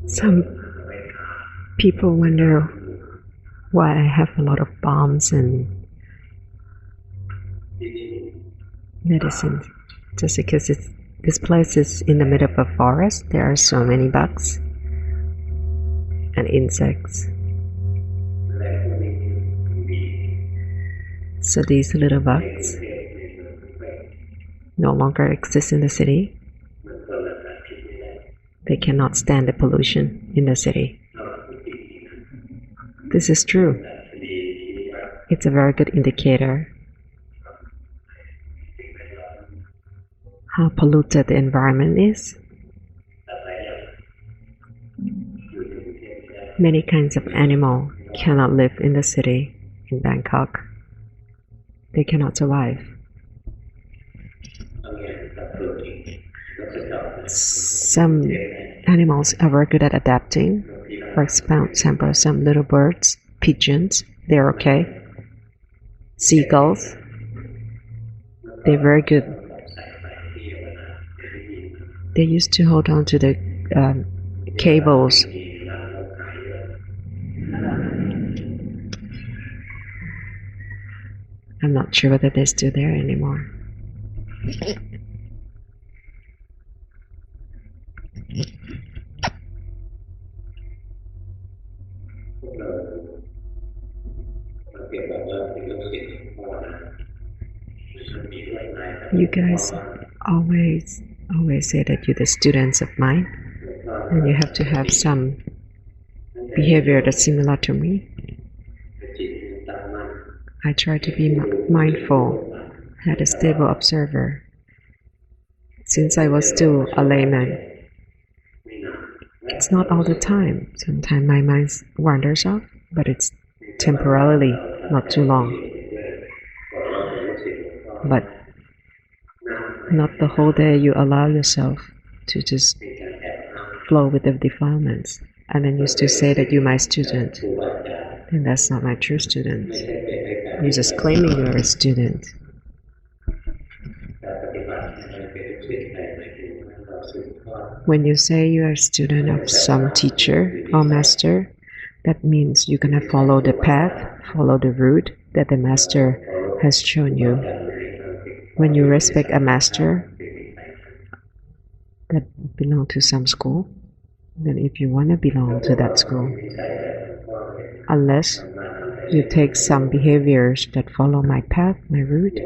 Some people wonder why I have a lot of bombs and medicines. Just because this place is in the middle of a forest, there are so many bugs and insects. So these little bugs no longer exist in the city. They cannot stand the pollution in the city. This is true. It's a very good indicator how polluted the environment is. Many kinds of animals cannot live in the city in Bangkok. They cannot survive. Some animals are very good at adapting. For example, some little birds, pigeons, they're okay. Seagulls, they're very good. They used to hold on to the cables. I'm not sure whether they're still there anymore. You guys always say that you're the students of mine, and you have to have some behavior that's similar to me. I try to be mindful, and a stable observer. Since I was still a layman, it's not all the time. Sometimes my mind wanders off, but it's temporarily, not too long. But not the whole day you allow yourself to just flow with the defilements, and then you still say that you're my student, and that's not my true student. You're just claiming you're a student. When you say you are a student of some teacher or master, that means you're gonna follow the path, follow the route that the master has shown you. When you respect a master that belongs to some school, then if you want to belong to that school, unless you take some behaviors that follow my path, my route,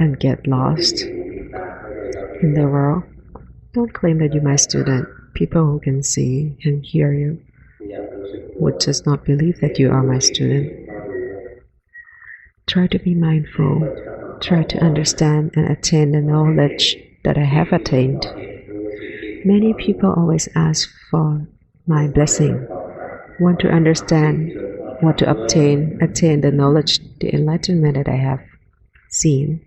and get lost in the world, don't claim that you're my student. People who can see and hear you would just not believe that you are my student. Try to be mindful. Try to understand and attain the knowledge that I have attained. Many people always ask for my blessing, want to understand, want to attain the knowledge, the enlightenment that I have seen.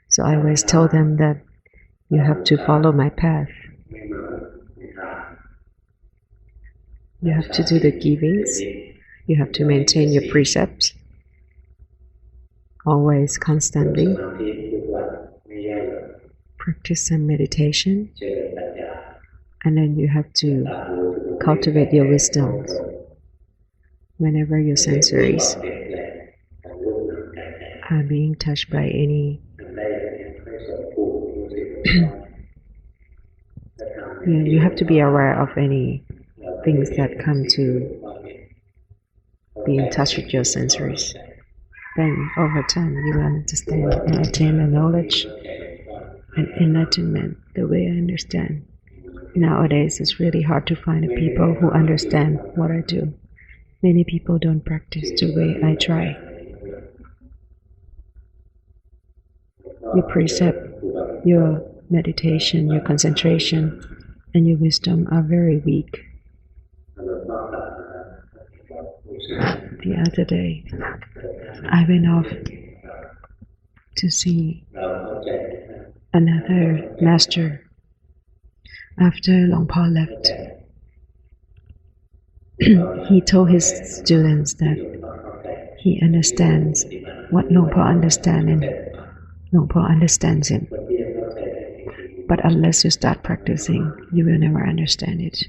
So I always tell them that you have to follow my path. You have to do the givings. You have to maintain your precepts. Always, constantly. Practice some meditation. And then you have to cultivate your wisdom. Whenever your sensories are being touched by any you have to be aware of any things that come to be in touch with your sensories. Then over time you will understand and attain the knowledge and enlightenment the way I understand. Nowadays it's really hard to find people who understand what I do. Many people don't practice the way I try. Your precept, your meditation, your concentration, and your wisdom are very weak. The other day, I went off to see another master after Long Pa left. He told his students that he understands what Long Pa understands and Long Pa understands him. But unless you start practicing, you will never understand it.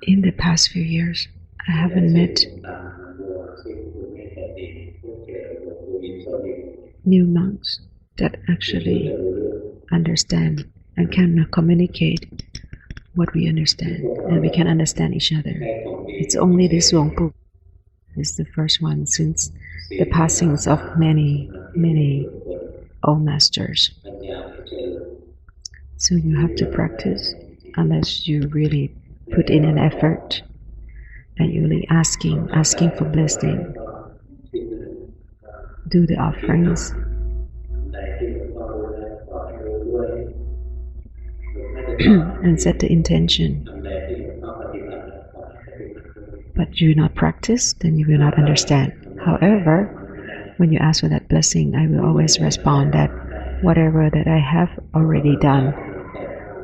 In the past few years, I haven't met new monks that actually understand and can communicate what we understand, and we can understand each other. It's only this Suangpu is the first one since the passings of many old masters. So you have to practice unless you really put in an effort and you're really asking for blessing. Do the offerings. And set the intention. But you not practice, then you will not understand. However, when you ask for that blessing, I will always respond that whatever that I have already done,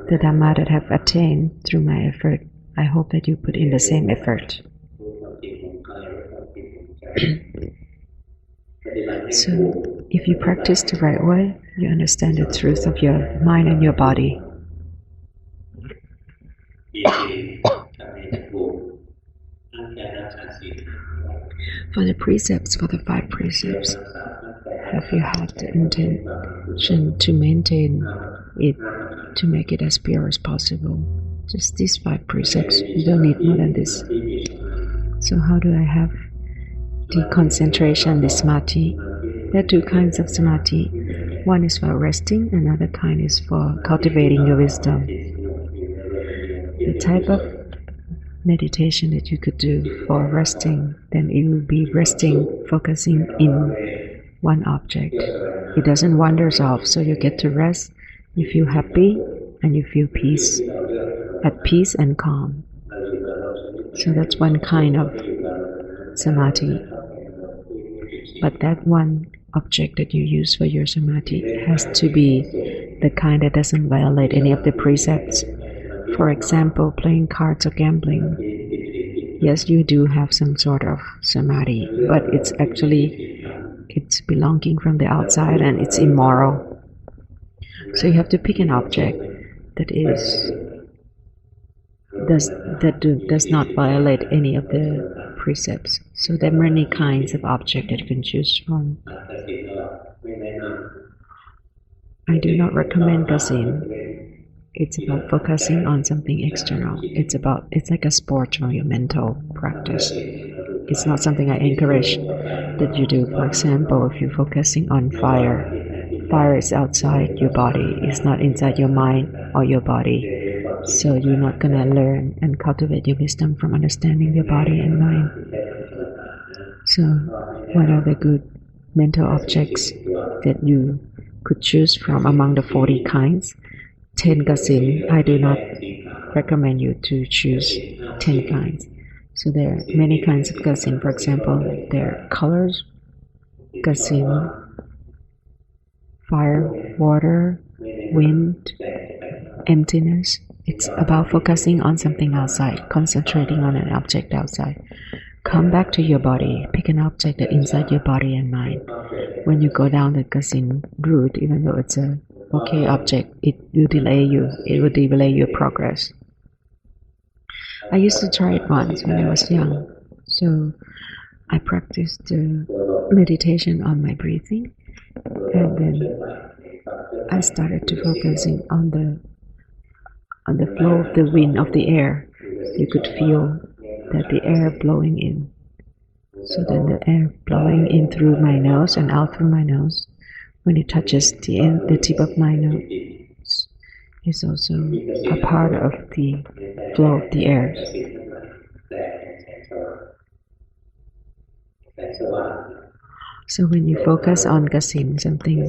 the Dhamma that I have attained through my effort, I hope that you put in the same effort. So, if you practice the right way, you understand the truth of your mind and your body. For the precepts, for the 5 precepts, have you had the intention to maintain it, to make it as pure as possible? Just these 5 precepts, you don't need more than this. So how do I have the concentration, the samadhi? There are 2 kinds of samadhi. One is for resting, another kind is for cultivating your wisdom. The type of meditation that you could do for resting, then it will be resting, focusing in one object. It doesn't wander off, so you get to rest, you feel happy, and you feel peace, at peace and calm. So that's one kind of samadhi. But that one object that you use for your samadhi has to be the kind that doesn't violate any of the precepts. For example, playing cards or gambling. Yes, you do have some sort of samadhi, but it's belonging from the outside and it's immoral. So you have to pick an object that does not violate any of the precepts. So there are many kinds of objects that you can choose from. I do not recommend gazin. It's about focusing on something external. It's like a sport or your mental practice. It's not something I encourage that you do. For example, if you're focusing on fire is outside your body. It's not inside your mind or your body. So you're not going to learn and cultivate your wisdom from understanding your body and mind. So what are the good mental objects that you could choose from among the 40 kinds? 10 gazin, I do not recommend you to choose 10 kinds. So there are many kinds of gazin. For example, there are colors, gazin, fire, water, wind, emptiness. It's about focusing on something outside, concentrating on an object outside. Come back to your body, pick an object that's inside your body and mind. When you go down the gazin route, even though it's a okay object, it will delay your progress. I used to try it once when I was young. So I practiced meditation on my breathing, and then I started to focusing on the flow of the wind of the air. You could feel that the air blowing in. So then the air blowing in through my nose and out through my nose. When it touches the tip of my nose, is also a part of the flow of the air. So when you focus on gazin, something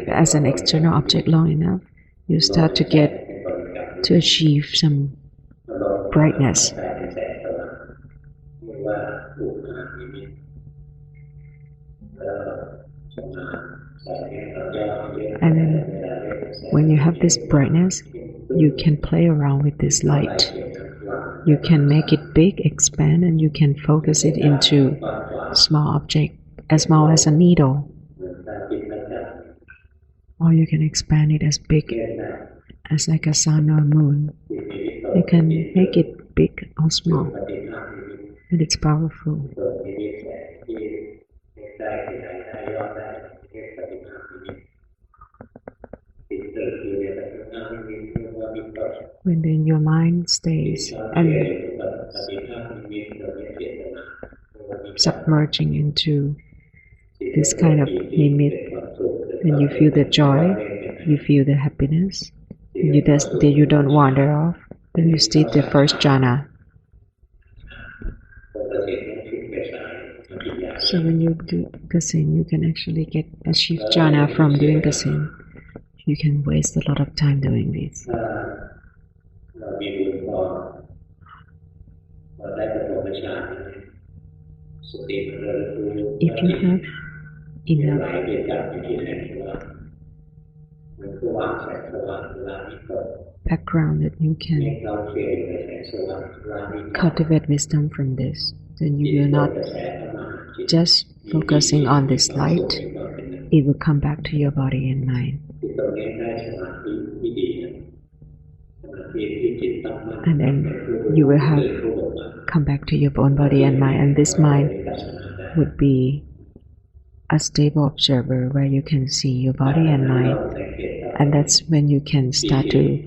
as an external object long enough, you start to achieve some brightness. And then when you have this brightness, you can play around with this light. You can make it big, expand, and you can focus it into small object. as small as a needle, or you can expand it as big as like a sun or moon. You can make it big or small, and it's powerful. When then your mind stays and submerging into this kind of nimit, when you feel the joy, you feel the happiness, you don't wander off, then you stay the first jhana. So when you do kassin, you can actually achieve jhana from doing kassin. You can waste a lot of time doing this. If you have enough background that you can cultivate wisdom from this, then you will not just focusing on this light, it will come back to your body and mind. And then you will have come back to your own body and mind, and this mind would be a stable observer where you can see your body and mind, and that's when you can start to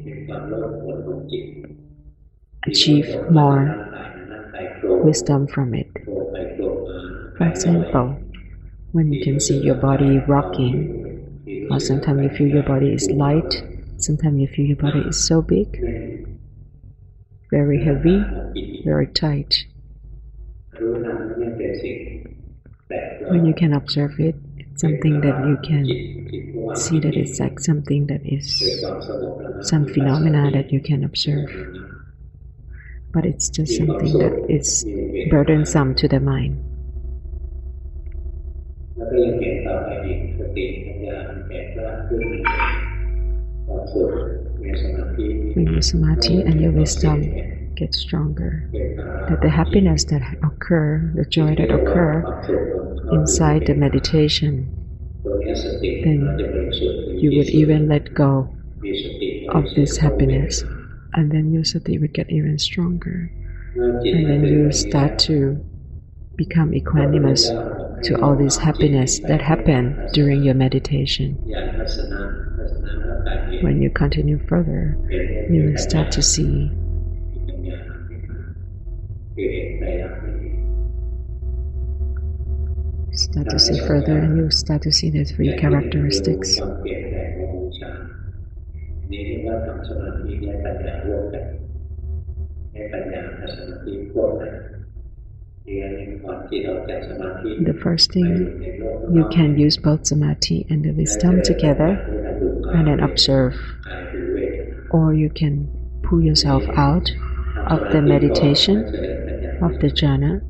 achieve more wisdom from it. For example, when you can see your body rocking, or sometimes you feel your body is light, sometimes you feel your body is so big, very heavy, very tight. When you can observe it, it's something that you can see that it's like something that is some phenomena that you can observe. But it's just something that is burdensome to the mind. When your samadhi and your wisdom get stronger, that the happiness that occur, the joy that occur inside the meditation, then you would even let go of this happiness, and then your sati would get even stronger, and then you start to become equanimous to all this happiness that happen during your meditation. When you continue further, you will start to see further, and you start to see the three characteristics. The first thing, you can use both samadhi and the wisdom together and then observe, or you can pull yourself out of the meditation, of the jhana,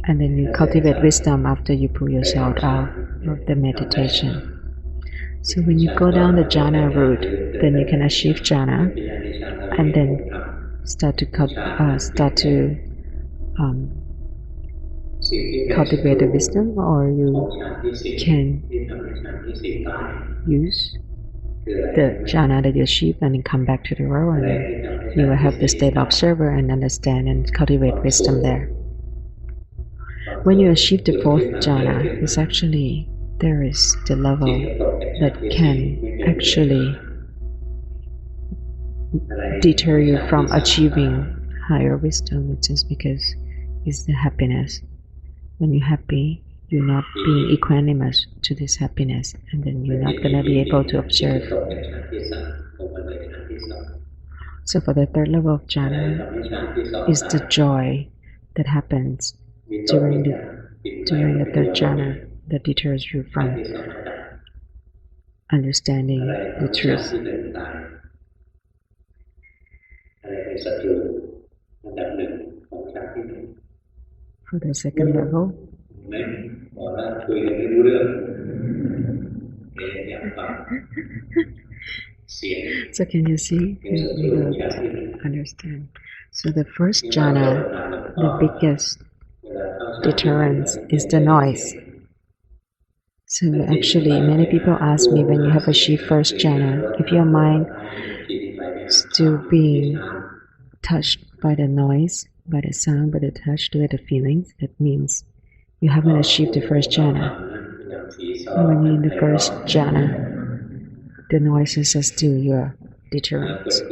and then you cultivate wisdom after you pull yourself out of the meditation. So when you go down the jhana route, then you can achieve jhana, and then start to cultivate the wisdom, or you can use the jhana that you achieve and then come back to the world, and then you will have the state observer and understand and cultivate wisdom there. When you achieve the fourth jhana, it's actually there is the level that can actually deter you from achieving higher wisdom, which is because it's the happiness. When you're happy, you're not being equanimous to this happiness, and then you're not going to be able to observe. So for the third level of jhana is the joy that happens during the third jhana that deters you from understanding the truth. For the second level, so can you see? You don't understand. So the first jhana, the biggest deterrence is the noise. So actually, many people ask me, when you have achieved first jhana, if your mind still being touched by the noise, by the sound, by the touch, by the feelings, that means you haven't achieved the first jhana. And when you're in the first jhana, the noises are still your deterrents.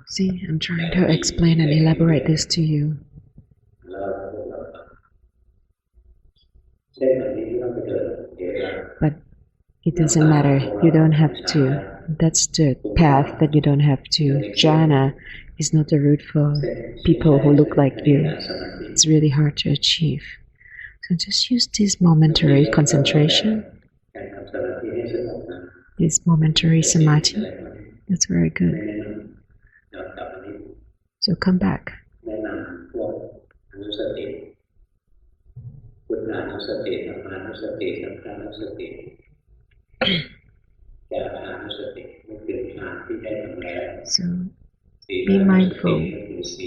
See, I'm trying to explain and elaborate this to you. But it doesn't matter. You don't have to. That's the path that you don't have to. Jhana is not the route for people who look like you. It's really hard to achieve. So just use this momentary concentration, this momentary samadhi. That's very good. So come back. So be mindful.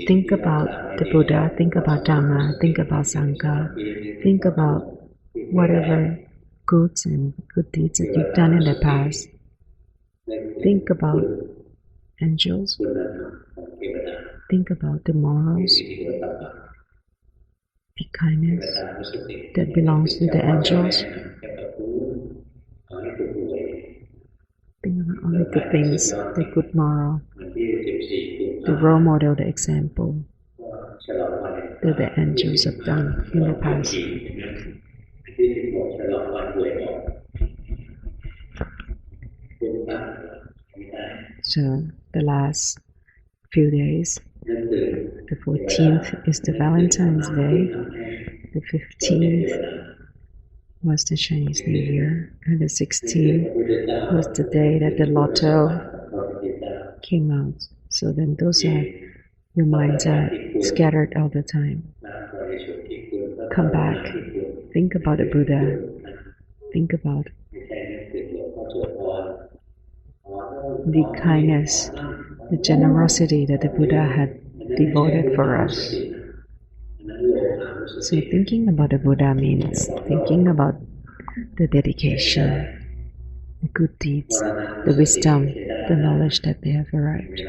Think about the Buddha, think about Dhamma, think about Sangha, think about whatever goods and good deeds that you've done in the past. Think about angels. Think about the morals, the kindness that belongs to the angels. Think about all of the things, the good moral, the role model, the example that the angels have done in the past. So the last few days, the 14th is the Valentine's Day, the 15th was the Chinese New Year, and the 16th was the day that the lotto came out. So then those are, your minds are scattered all the time. Come back, think about the Buddha, think about the kindness, the generosity that the Buddha had devoted for us. So thinking about the Buddha means thinking about the dedication, the good deeds, the wisdom, the knowledge that they have arrived.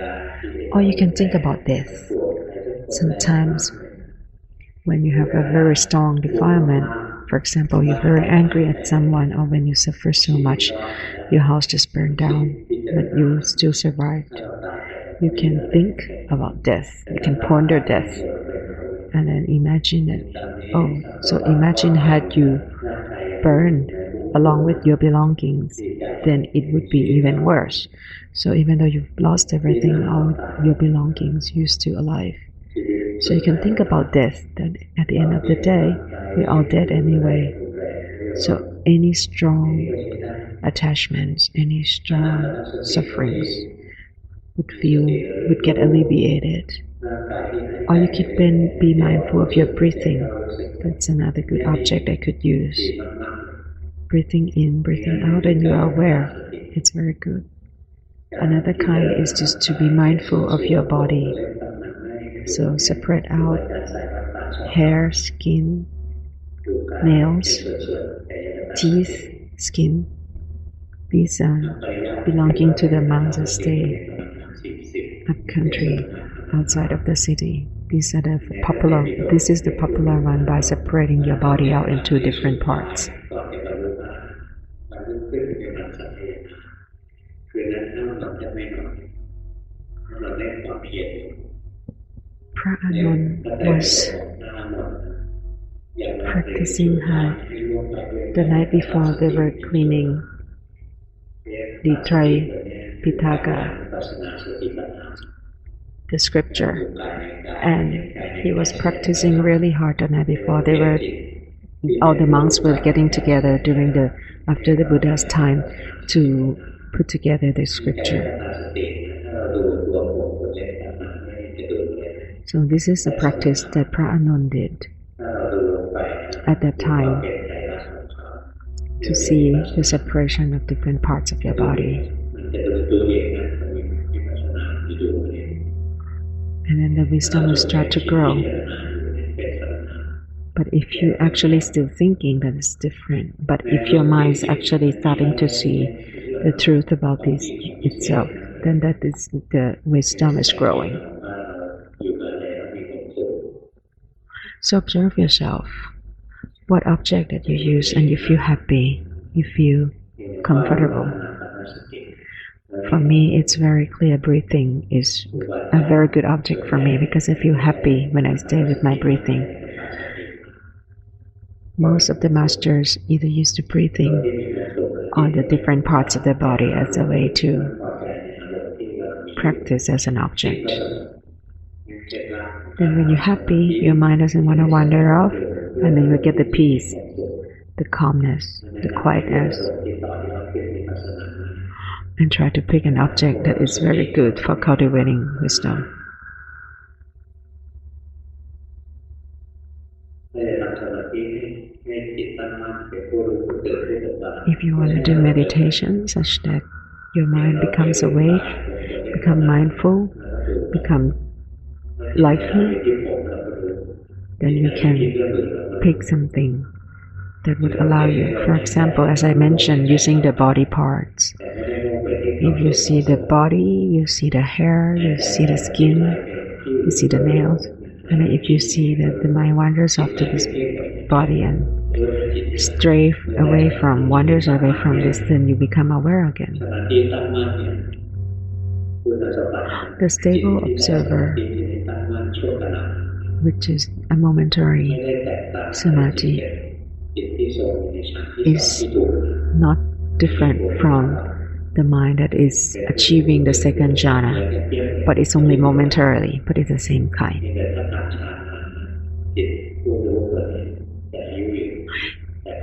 Or you can think about death. Sometimes when you have a very strong defilement, for example, you're very angry at someone, or when you suffer so much, your house just burned down, but you still survived. You can think about death. You can ponder death. And then imagine that, so imagine had you burned along with your belongings, then it would be even worse. So even though you've lost everything, all your belongings, you're still alive. So you can think about death, that at the end of the day, we're all dead anyway. So any strong attachments, any strong sufferings would get alleviated. Or you could then be mindful of your breathing. That's another good object I could use. Breathing in, breathing out, and you are aware. It's very good. Another kind is just to be mindful of your body. So separate out hair, skin, nails, teeth, skin. These are belonging to the monks that stay up country, outside of the city. This is the popular one, by separating your body out into different parts. Pramote was practicing hard. The night before, they were cleaning the Tripitaka, the scripture, and he was practicing really hard the night before. All the monks were getting together after the Buddha's time to put together the scripture. So this is a practice that Pramote did at that time, to see the separation of different parts of your body. And then the wisdom will start to grow. But if you actually still thinking, that is different. But if your mind is actually starting to see the truth about this itself, then that is the wisdom is growing. So observe yourself. What object that you use, and you feel happy, you feel comfortable. For me, it's very clear breathing is a very good object for me because I feel happy when I stay with my breathing. Most of the masters either use the breathing on the different parts of the body as a way to practice as an object. Then when you're happy, your mind doesn't want to wander off, and then you get the peace, the calmness, the quietness. And try to pick an object that is very good for cultivating wisdom. If you want to do meditation such that your mind becomes awake, become mindful, become lively, then you can pick something that would allow you. For example, as I mentioned, using the body parts. If you see the body, you see the hair, you see the skin, you see the nails. And if you see that the mind wanders off to this body and wanders away from this, then you become aware again. The stable observer, which is a momentary samadhi, is not different from the mind that is achieving the second jhana, but it's only momentarily, but it's the same kind.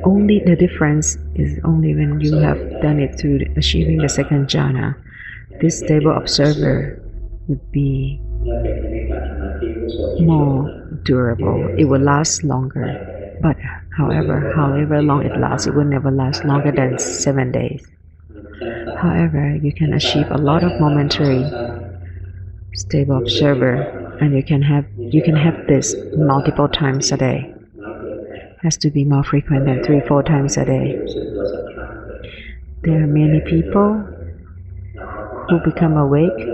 Only the difference is only when you have done it to achieving the second jhana, this stable observer would be more durable. It will last longer, but however long it lasts, it will never last longer than 7 days. However, you can achieve a lot of momentary stable observer, and you can have this multiple times a day. Has to be more frequent than 3-4 times a day. There are many people who become awake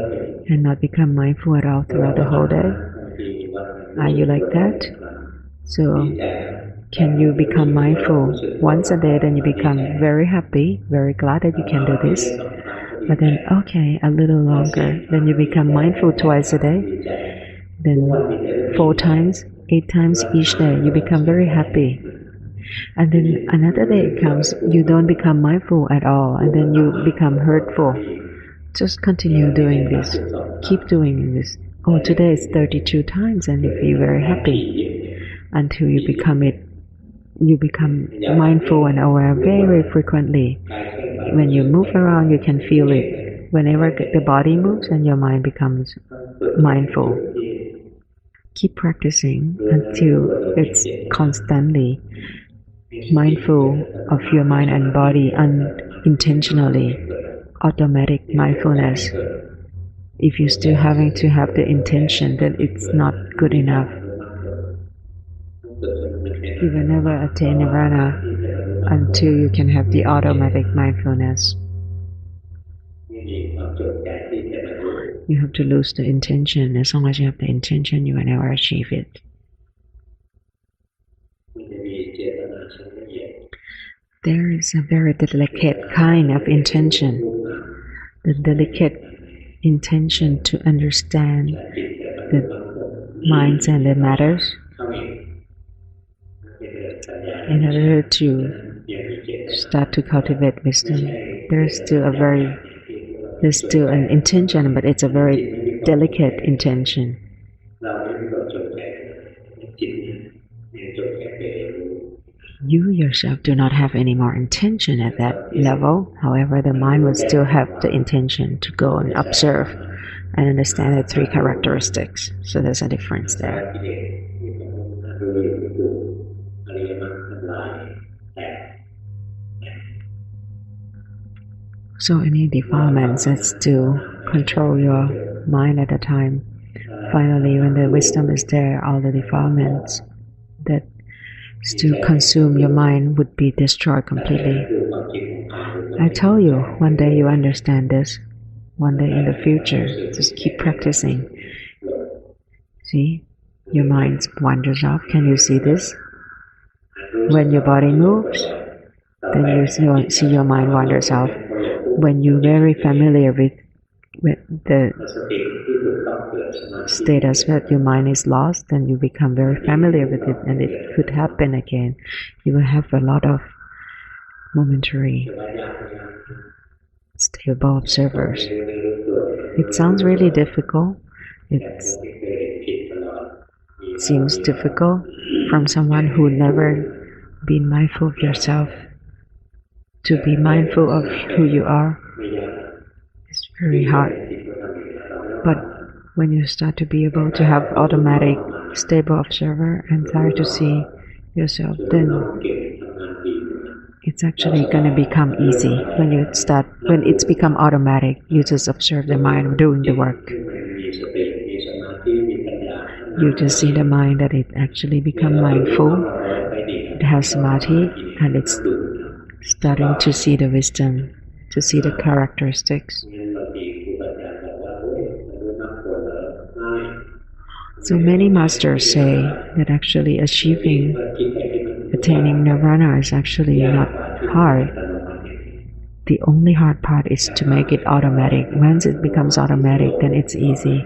and not become mindful at all throughout the whole day. Are you like that? So can you become mindful once a day, then you become very happy, very glad that you can do this. But then, okay, a little longer, then you become mindful twice a day. Then 4 times, 8 times each day, you become very happy. And then another day comes, you don't become mindful at all, and then you become hurtful. Just continue doing this. Keep doing this. Oh, today is 32 times, and you feel very happy. Until you become mindful and aware very frequently. When you move around, you can feel it. Whenever the body moves, and your mind becomes mindful. Keep practicing until it's constantly mindful of your mind and body unintentionally, automatic mindfulness. If you're still having to have the intention, then it's not good enough. You will never attain nirvana until you can have the automatic mindfulness. You have to lose the intention. As long as you have the intention, you will never achieve it. There is a very delicate kind of intention. The delicate intention to understand the minds and the matters. In order to start to cultivate wisdom, there's still an intention, but it's a very delicate intention. You yourself do not have any more intention at that level. However, the mind will still have the intention to go and observe and understand the 3 characteristics. So there's a difference there. So any defilements that still control your mind at the time, finally when the wisdom is there, all the defilements that to consume your mind would be destroyed completely. I tell you, one day you understand this. One day in the future, just keep practicing. See, your mind wanders off. Can you see this? When your body moves, then you see your mind wanders off. When you're very familiar with the status that your mind is lost, then you become very familiar with it, and it could happen again. You will have a lot of momentary stable observers. It sounds really difficult. It seems difficult from someone who never been mindful of yourself to be mindful of who you are. It's very hard. But when you start to be able to have automatic stable observer and start to see yourself, then it's actually going to become easy. When it's become automatic, you just observe the mind doing the work. You just see the mind that it actually become mindful. It has samadhi, and it's starting to see the wisdom, to see the characteristics. So many masters say that actually attaining nirvana is actually not hard. The only hard part is to make it automatic. Once it becomes automatic, then it's easy.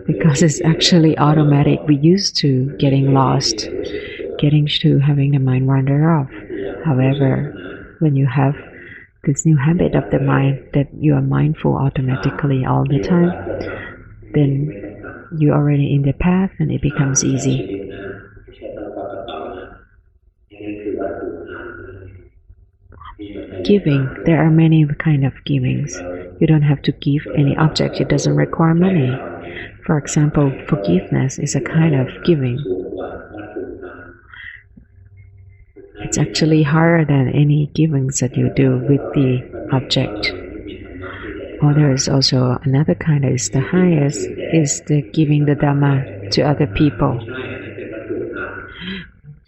Because it's actually automatic. We're used to getting lost, getting to having the mind wander off. However, when you have this new habit of the mind that you are mindful automatically all the time, then you're already in the path and it becomes easy. Giving, there are many kind of givings. You don't have to give any object. It doesn't require money. For example, forgiveness is a kind of giving. It's actually harder than any givings that you do with the object. Or there is also another kind that is the highest, is the giving the Dhamma to other people.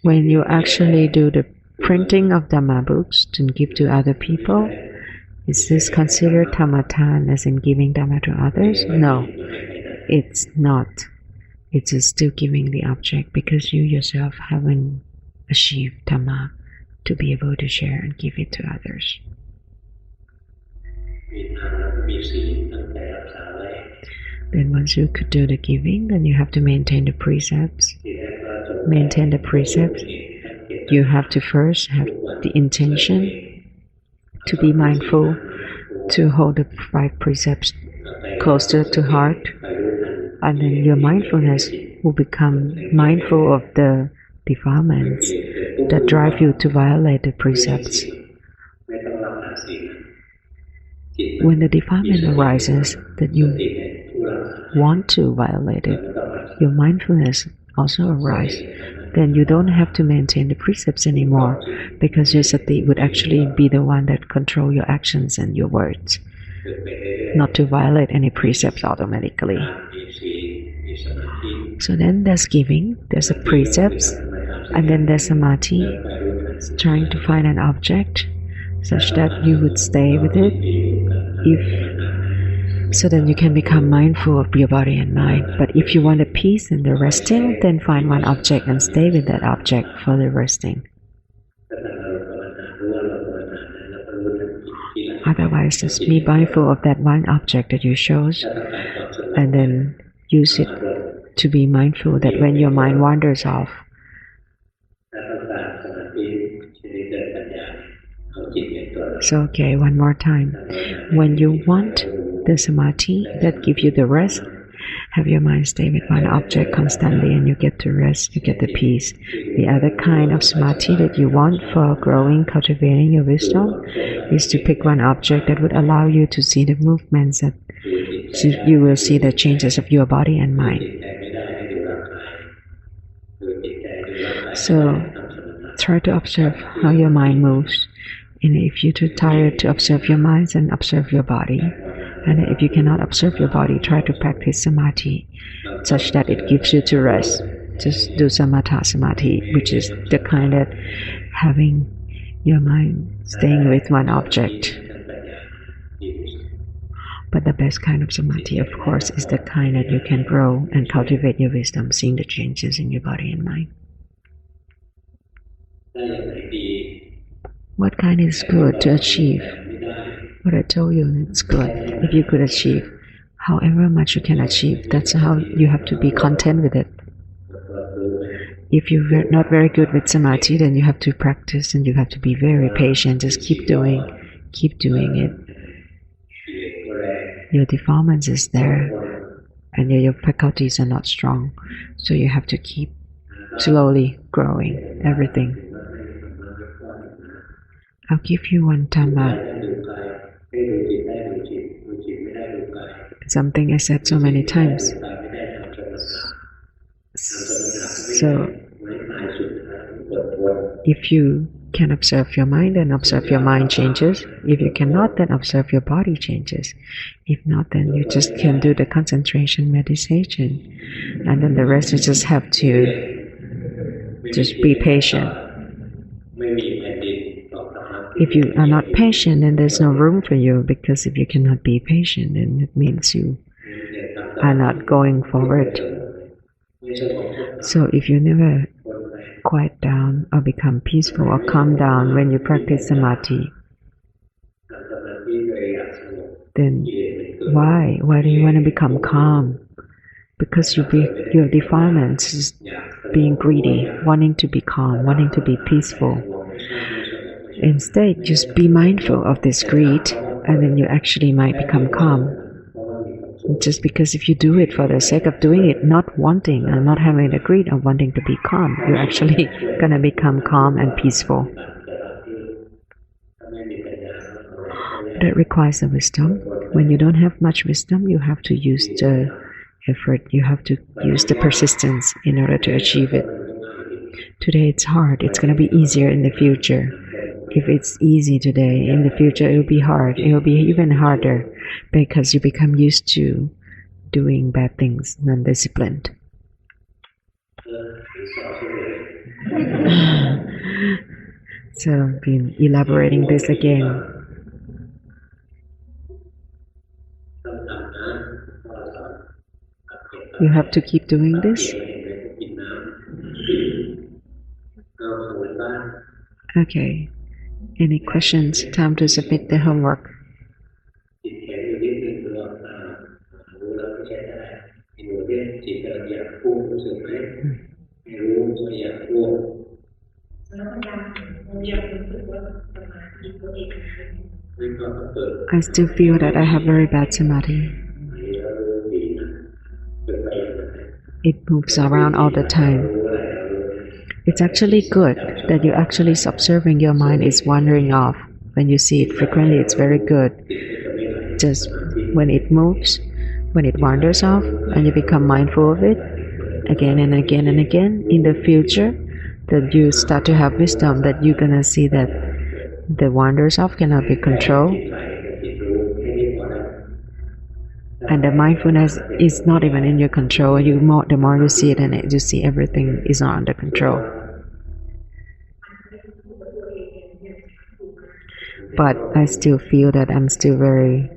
When you actually do the printing of Dhamma books to give to other people, is this considered Dhammathan, as in giving Dhamma to others? No, it's not. It's just still giving the object because you yourself haven't achieved Dhamma to be able to share and give it to others. Then once you could do the giving, then you have to maintain the precepts. Maintain the precepts. You have to first have the intention to be mindful, to hold the 5 precepts closer to heart, and then your mindfulness will become mindful of the defilements that drive you to violate the precepts. When the defilement arises that you want to violate it, your mindfulness also arises. Then you don't have to maintain the precepts anymore, because your sati would actually be the one that control your actions and your words, not to violate any precepts automatically. So then there's giving, there's the precepts, and then there's samadhi, trying to find an object such that you would stay with it, so then you can become mindful of your body and mind. But if you want the peace and the resting, then find one object and stay with that object for the resting. Otherwise, just be mindful of that one object that you chose, and then use it to be mindful that when your mind wanders off, so okay, one more time. When you want the samadhi that gives you the rest, have your mind stay with one object constantly and you get to rest, you get the peace. The other kind of samadhi that you want for growing, cultivating your wisdom is to pick one object that would allow you to see the movements, that you will see the changes of your body and mind. So try to observe how your mind moves. And if you're too tired to observe your mind, then observe your body. And if you cannot observe your body, try to practice samadhi such that it gives you to rest. Just do samatha samadhi, which is the kind that having your mind staying with one object. But the best kind of samadhi, of course, is the kind that you can grow and cultivate your wisdom, seeing the changes in your body and mind. What kind is good to achieve? What I told you, it's good. If you could achieve, however much you can achieve, that's how you have to be content with it. If you're not very good with samadhi, then you have to practice and you have to be very patient. Just keep doing it. Your defilements is there and your faculties are not strong. So you have to keep slowly growing everything. I'll give you one Dhamma. Something I said so many times. So, if you can observe your mind, then observe your mind changes. If you cannot, then observe your body changes. If not, then you just can do the concentration meditation. And then the rest you just have to just be patient. If you are not patient, then there's no room for you, because if you cannot be patient, then it means you are not going forward. So if you never quiet down or become peaceful or calm down when you practice samadhi, then why? Why do you want to become calm? Because your defilements is being greedy, wanting to be calm, wanting to be peaceful. Instead, just be mindful of this greed, and then you actually might become calm. Just because if you do it for the sake of doing it, not wanting and not having the greed of wanting to be calm, you're actually gonna become calm and peaceful. That requires the wisdom. When you don't have much wisdom, you have to use the effort, you have to use the persistence in order to achieve it. Today it's hard, it's gonna be easier in the future. If it's easy today, in the future it will be hard. It will be even harder because you become used to doing bad things, non-disciplined. So I've been elaborating this again. You have to keep doing this. Okay. Any questions? Time to submit the homework. I still feel that I have very bad samadhi. It moves around all the time. It's actually good that you're actually observing your mind is wandering off. When you see it frequently, it's very good. Just when it moves, when it wanders off, and you become mindful of it again and again and again, in the future, that you start to have wisdom, that you're gonna see that the wanders off cannot be controlled. And the mindfulness is not even in your control. The more you see it, and you see everything is not under control. But I still feel that I'm still very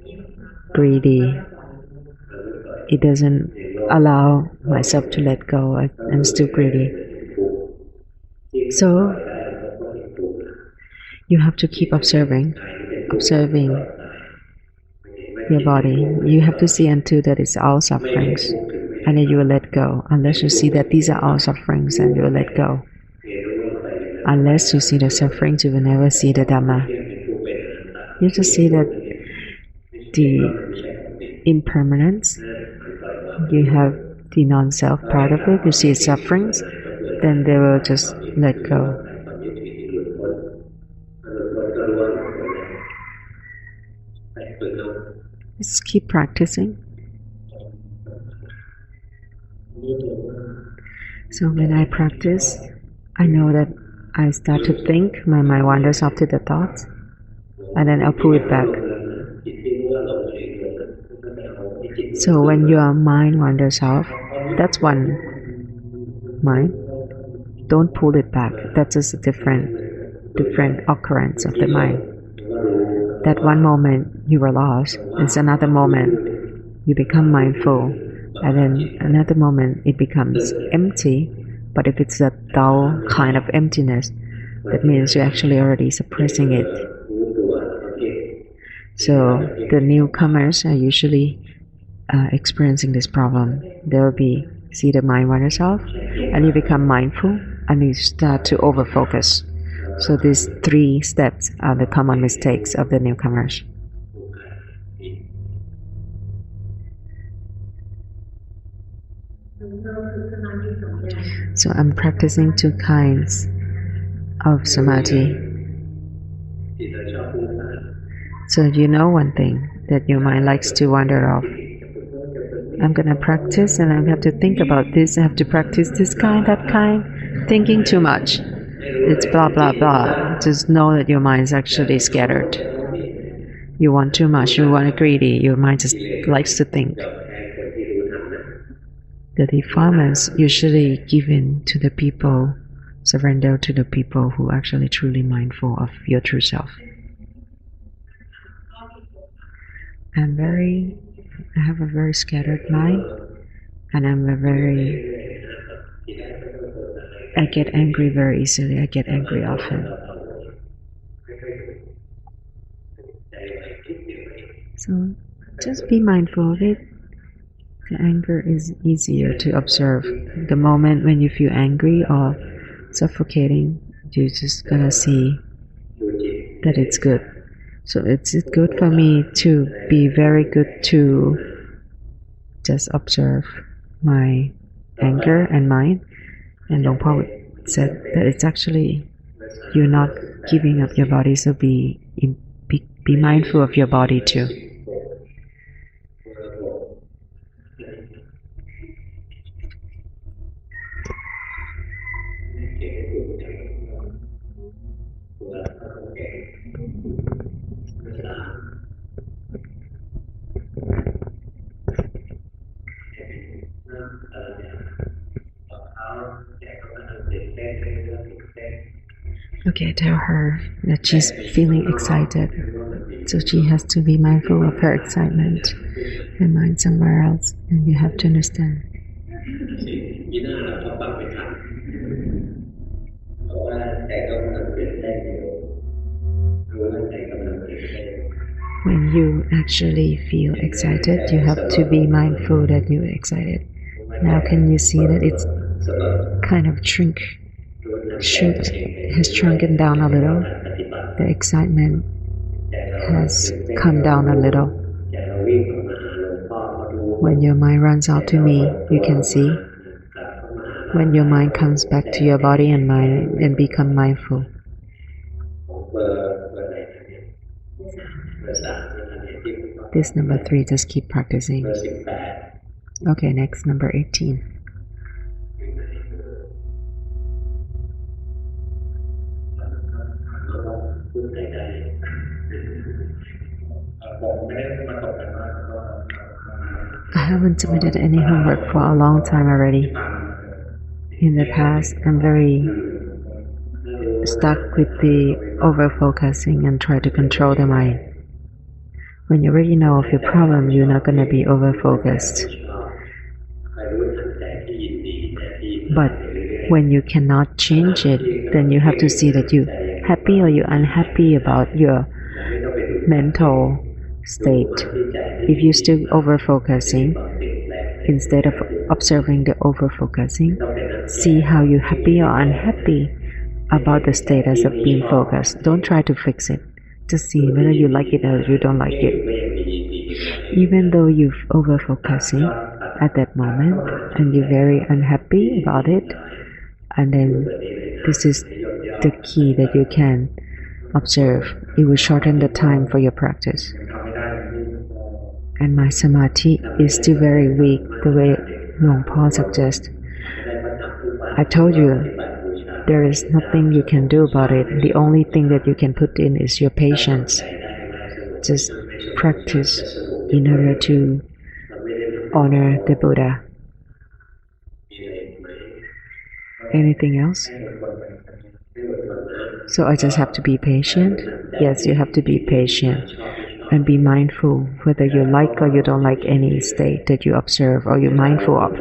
greedy. It doesn't allow myself to let go. I'm still greedy. So you have to keep observing your body. You have to see until that it's all sufferings, and then you will let go. Unless you see that these are all sufferings, and you will let go. Unless you see the sufferings, you will never see the Dhamma. You just see that the impermanence, you have the non-self part of it, you see its sufferings, then they will just let go. Just keep practicing. So when I practice, I know that I start to think, my mind wanders off to the thoughts, and then I'll pull it back. So when your mind wanders off, that's one mind. Don't pull it back. That's just a different occurrence of the mind. That one moment you were lost, it's another moment you become mindful, and then another moment it becomes empty. But if it's a dull kind of emptiness, that means you're actually already suppressing it. So the newcomers are usually experiencing this problem. They'll be see the mind wanders off, and you become mindful, and you start to overfocus. So these 3 steps are the common mistakes of the newcomers. So I'm practicing 2 kinds of samadhi. So you know one thing, that your mind likes to wander off. I'm gonna practice, and I have to think about this. I have to practice this kind, that kind. Thinking too much. It's blah blah blah. Just know that your mind is actually scattered. You want too much. You want greedy. Your mind just likes to think. The defilements usually given to the people, surrender to the people who are actually truly mindful of your true self. I have a very scattered mind, and I get angry very easily. I get angry often. So just be mindful of it. The anger is easier to observe. The moment when you feel angry or suffocating, you're just gonna see that it's good. So it's good for me to be very good to just observe my anger and mind. And Long Po said that it's actually you're not giving up your body, so be mindful of your body too. Okay, tell her that she's feeling excited, so she has to be mindful of her excitement and mind somewhere else, and you have to understand. When you actually feel excited, you have to be mindful that you're excited. Now can you see that it's kind of has shrunken down a little? The excitement has come down a little. When your mind runs out to me, you can see. When your mind comes back to your body and mind and become mindful. This number 3, just keep practicing. Okay, next, number 18. I haven't submitted any homework for a long time already. In the past, I'm very stuck with the over-focusing and try to control the mind. When you already know of your problem, you're not going to be over-focused. But when you cannot change it, then you have to see that you're happy or you're unhappy about your mental state. If you're still over-focusing, instead of observing the over-focusing, see how you're happy or unhappy about the status of being focused. Don't try to fix it. Just see whether you like it or you don't like it. Even though you're over-focusing at that moment and you're very unhappy about it, and then this is the key that you can observe. It will shorten the time for your practice. And my samadhi is still very weak, the way Long Po suggests. I told you, there is nothing you can do about it. The only thing that you can put in is your patience. Just practice in order to honor the Buddha. Anything else? So I just have to be patient? Yes, you have to be patient and be mindful whether you like or you don't like any state that you observe or you're mindful of.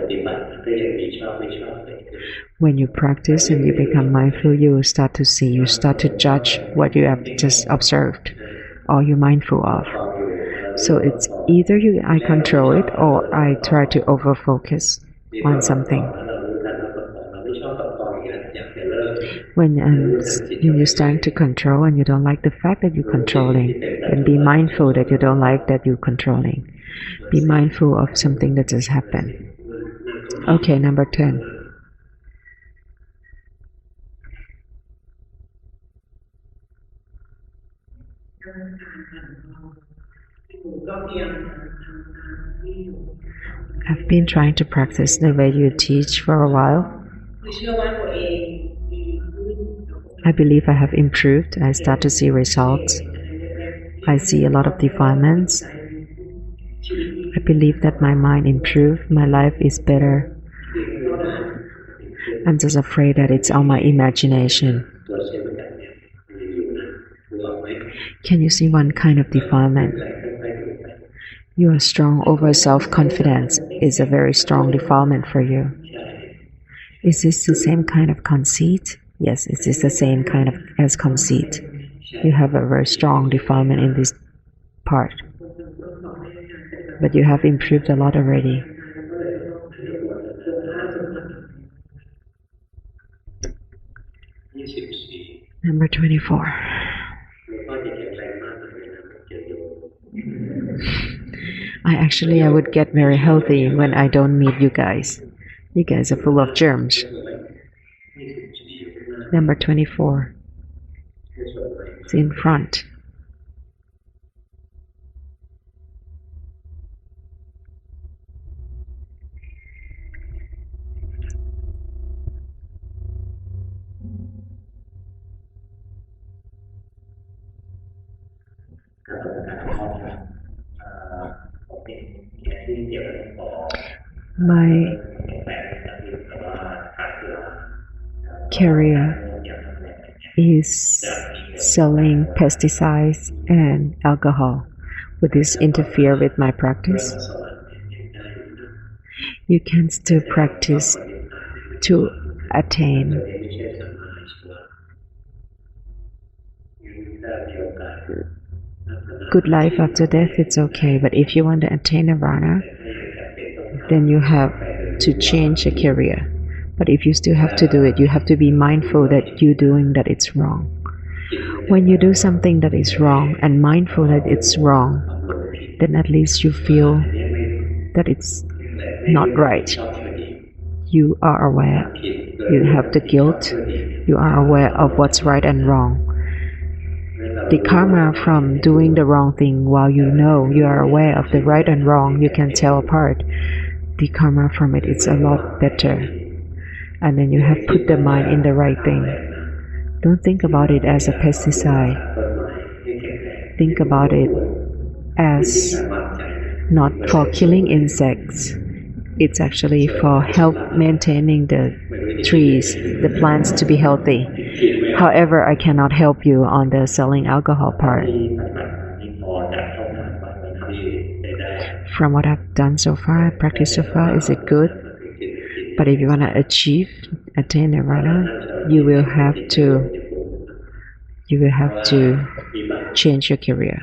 When you practice and you become mindful, you will start to see, you start to judge what you have just observed or you're mindful of. So it's either I control it or I try to over-focus on something. When you're starting to control and you don't like the fact that you're controlling, then be mindful that you don't like that you're controlling. Be mindful of something that just happened. Okay, number 10. I've been trying to practice the way you teach for a while. I believe I have improved. I start to see results. I see a lot of defilements. I believe that my mind improved. My life is better. I'm just afraid that it's all my imagination. Can you see one kind of defilement? You are strong over self-confidence is a very strong defilement for you. Is this the same kind of conceit? Yes, it is the same kind of as conceit. You have a very strong defilement in this part. But you have improved a lot already. Number 24. I would get very healthy when I don't meet you guys. You guys are full of germs. Number 24. It's in front. My career is selling pesticides and alcohol. Would this interfere with my practice? You can still practice to attain good life after death. It's okay, but if you want to attain nirvana, then you have to change your career. But if you still have to do it, you have to be mindful that you're doing that it's wrong. When you do something that is wrong and mindful that it's wrong, then at least you feel that it's not right. You are aware. You have the guilt. You are aware of what's right and wrong. The karma from doing the wrong thing while you know you are aware of the right and wrong, you can tell apart. The karma from it is a lot better. And then you have put the mind in the right thing. Don't think about it as a pesticide. Think about it as not for killing insects. It's actually for help maintaining the trees, the plants to be healthy. However, I cannot help you on the selling alcohol part. From what I've done so far, practiced so far, is it good? But if you want to attain nirvana, you will have to change your career.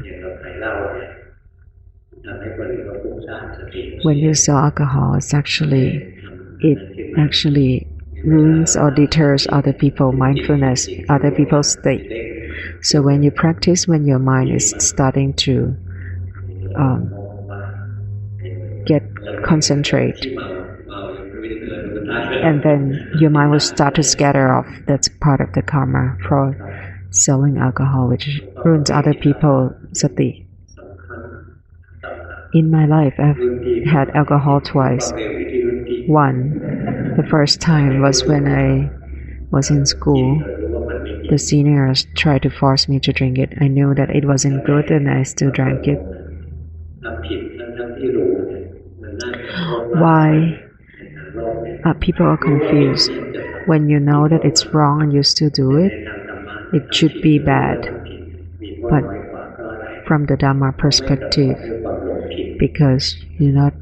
When you sell alcohol, it actually ruins or deters other people's mindfulness, other people's state. So when you practice, when your mind is starting to get concentrate, and then your mind will start to scatter off. That's part of the karma for selling alcohol, which ruins other people's sati. In my life, I've had alcohol twice. One, the first time was when I was in school. The seniors tried to force me to drink it. I knew that it wasn't good and I still drank it. Why? People are confused. when you know that it's wrong and you still do it, it should be bad. But from the Dhamma perspective, because you're not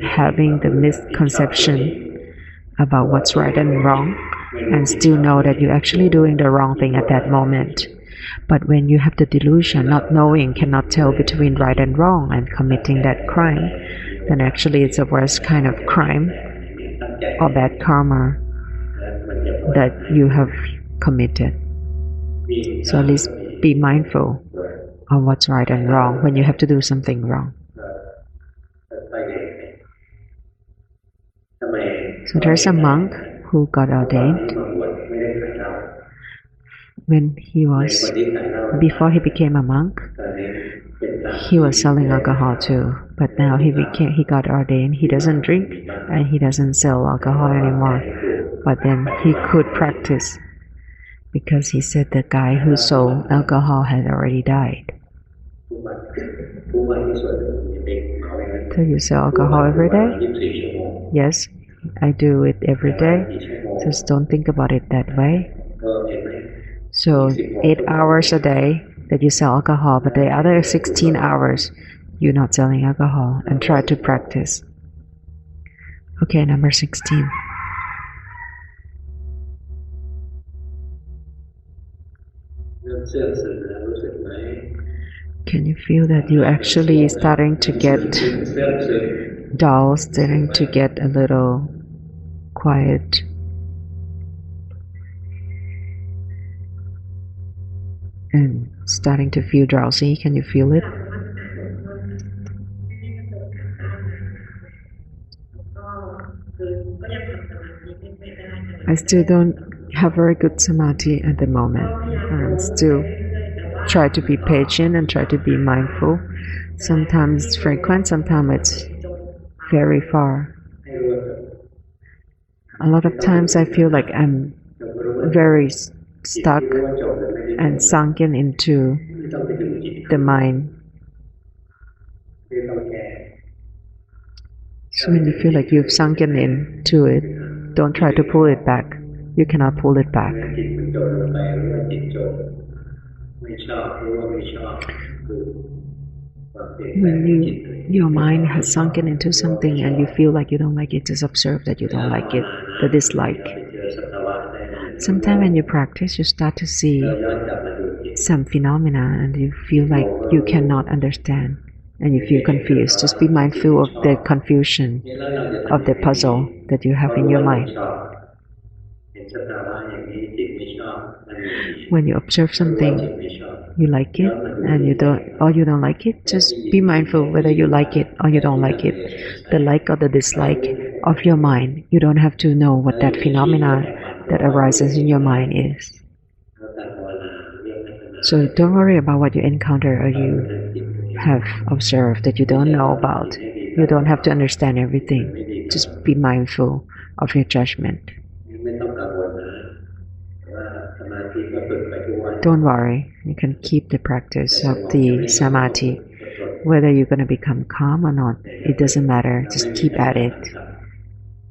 having the misconception about what's right and wrong, and still know that you're actually doing the wrong thing at that moment. But when you have the delusion, not knowing, cannot tell between right and wrong, and committing that crime, then actually it's a worse kind of crime or bad karma that you have committed. So at least be mindful of what's right and wrong when you have to do something wrong. So there's a monk who got ordained when before he became a monk, he was selling alcohol too. But now he got ordained. He doesn't drink and he doesn't sell alcohol anymore. But then he could practice because he said the guy who sold alcohol had already died. So you sell alcohol every day? Yes, I do it every day. Just don't think about it that way. So 8 hours a day that you sell alcohol, but the other 16 hours you're not selling alcohol, and try to practice. Okay, number 16. Can you feel that you're actually starting to get dull, starting to get a little quiet? And starting to feel drowsy? Can you feel it? I still don't have very good samadhi at the moment. I'm still try to be patient and try to be mindful. Sometimes it's frequent, sometimes it's very far. A lot of times I feel like I'm very stuck and sunken into the mind. So when you feel like you've sunken into it, don't try to pull it back. You cannot pull it back. When your mind has sunken into something and you feel like you don't like it, just observe that you don't like it, the dislike. Sometimes when you practice, you start to see some phenomena and you feel like you cannot understand and you feel confused. Just be mindful of the confusion, of the puzzle that you have in your mind. When you observe something, you like it and you don't like it, just be mindful whether you like it or you don't like it. The like or the dislike of your mind, you don't have to know what that phenomena that arises in your mind is. So don't worry about what you encounter or you have observed that you don't know about. You don't have to understand everything. Just be mindful of your judgment. Don't worry, you can keep the practice of the samadhi. Whether you're going to become calm or not, it doesn't matter, just keep at it.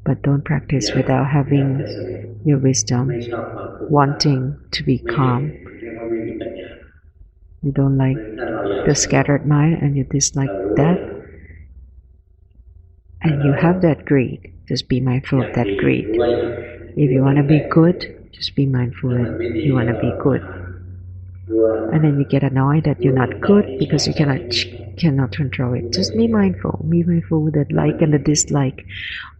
But don't practice without having your wisdom, wanting to be calm. You don't like the scattered mind and you dislike that. And you have that greed, just be mindful of that greed. If you want to be good, just be mindful that you want to be good. And then you get annoyed that you're not good because you cannot control it. Just be mindful. Be mindful with the like and the dislike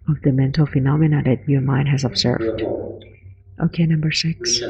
of the mental phenomena that your mind has observed. Okay, number 6.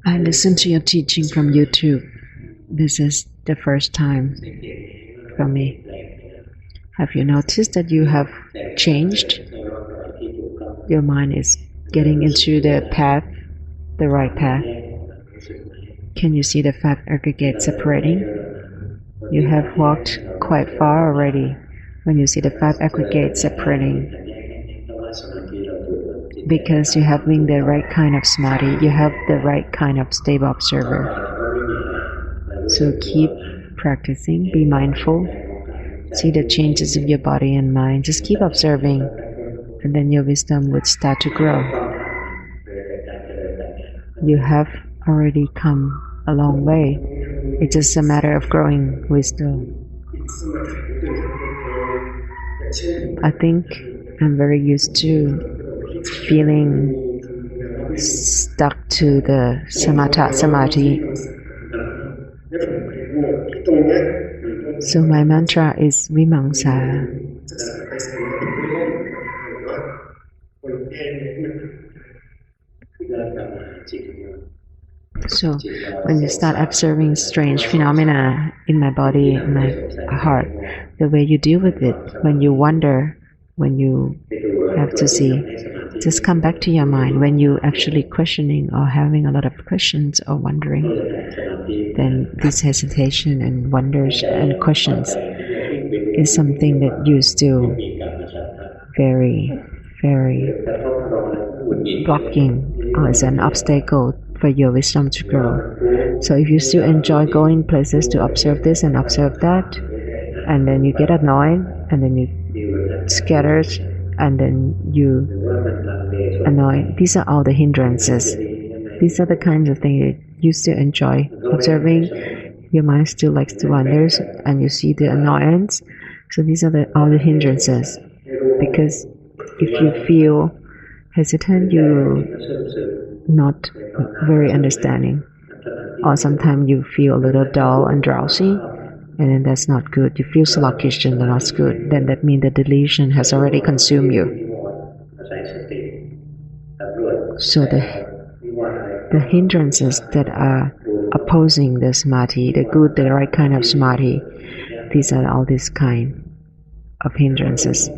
I listened to your teaching from YouTube. This is the first time for me. Have you noticed that you have changed? Your mind is getting into the path, the right path. Can you see the fat aggregate separating? You have walked quite far already when you see the fat aggregate separating. Because you're having the right kind of samadhi, you have the right kind of stable observer. So keep practicing, be mindful, see the changes of your body and mind, just keep observing, and then your wisdom would start to grow. You have already come a long way. It's just a matter of growing wisdom. I think I'm very used to feeling stuck to the samatha samadhi. So my mantra is vimamsa. So when you start observing strange phenomena in my body, in my heart, the way you deal with it, when you wonder, when you have to see, just come back to your mind. When you actually questioning or having a lot of questions or wondering, then this hesitation and wonders and questions is something that you still very blocking as an obstacle for your wisdom to grow. So if you still enjoy going places to observe this and observe that, and then you get annoyed, and then you scattered, and then you annoy, these are all the hindrances. These are the kinds of things that you still enjoy observing. Your mind still likes to wander, and you see the annoyance. So these are all the hindrances. Because if you feel hesitant, you're not very understanding, or sometimes you feel a little dull and drowsy, and then that's not good. You feel sluggish and that's good. Then that means the delusion has already consumed you. So the hindrances that are opposing the samadhi, the good, the right kind of samadhi, these are all these kind of hindrances.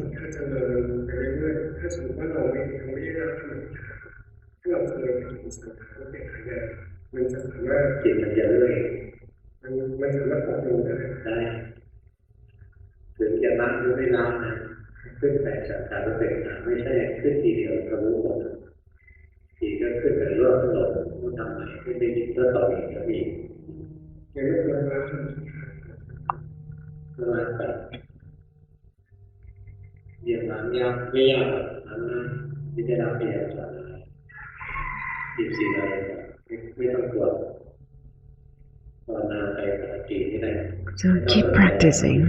So keep practicing.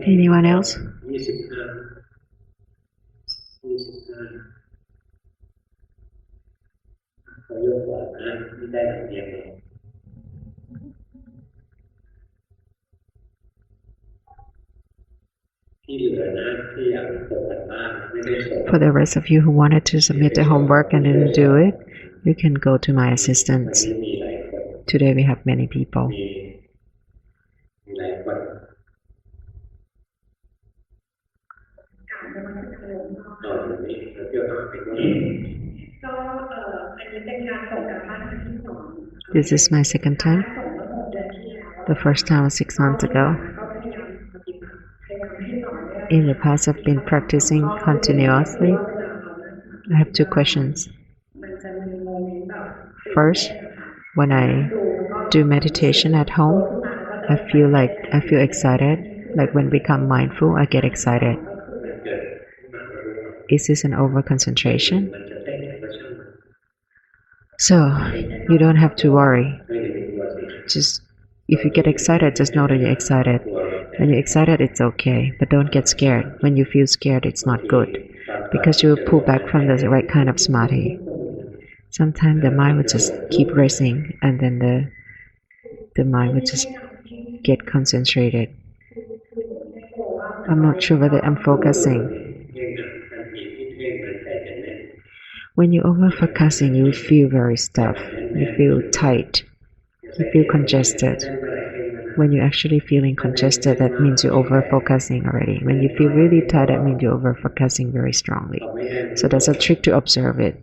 Anyone else? For the rest of you who wanted to submit the homework and didn't do it, you can go to my assistance. Today we have many people. This is my second time. The first time was 6 months ago. In the past, I've been practicing continuously. I have two questions. First, when I do meditation at home, I feel excited. Like when we become mindful, I get excited. Is this an over-concentration? So, you don't have to worry. Just If you get excited, just know that you're excited. When you're excited, it's okay, but don't get scared. When you feel scared, it's not good, because you pull back from the right kind of samadhi. Sometimes the mind would just keep racing, and then the mind would just get concentrated. I'm not sure whether I'm focusing. When you're over-focusing, you feel very stuffed. You feel tight. You feel congested. When you're actually feeling congested, that means you're over-focusing already. When you feel really tight, that means you're over-focusing very strongly. So that's a trick to observe it.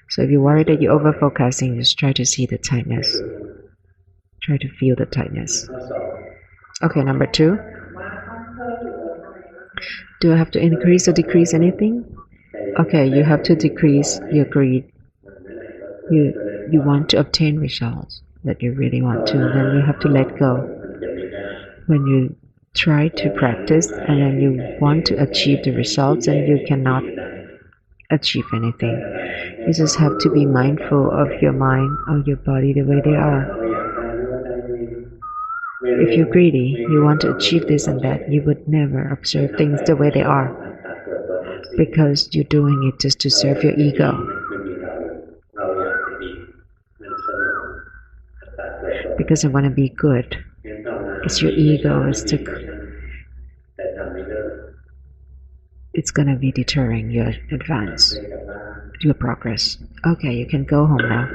So if you're worried that you're over-focusing, just try to see the tightness. Try to feel the tightness. Okay, number 2. Do I have to increase or decrease anything? Okay, you have to decrease your greed. You want to obtain results that you really want to, then you have to let go. When you try to practice and then you want to achieve the results and you cannot achieve anything, you just have to be mindful of your mind or your body the way they are. If you're greedy, you want to achieve this and that, you would never observe things the way they are, because you're doing it just to serve your ego. Because you want to be good. It's your ego. It's going to be deterring your advance, your progress. Okay, you can go home now.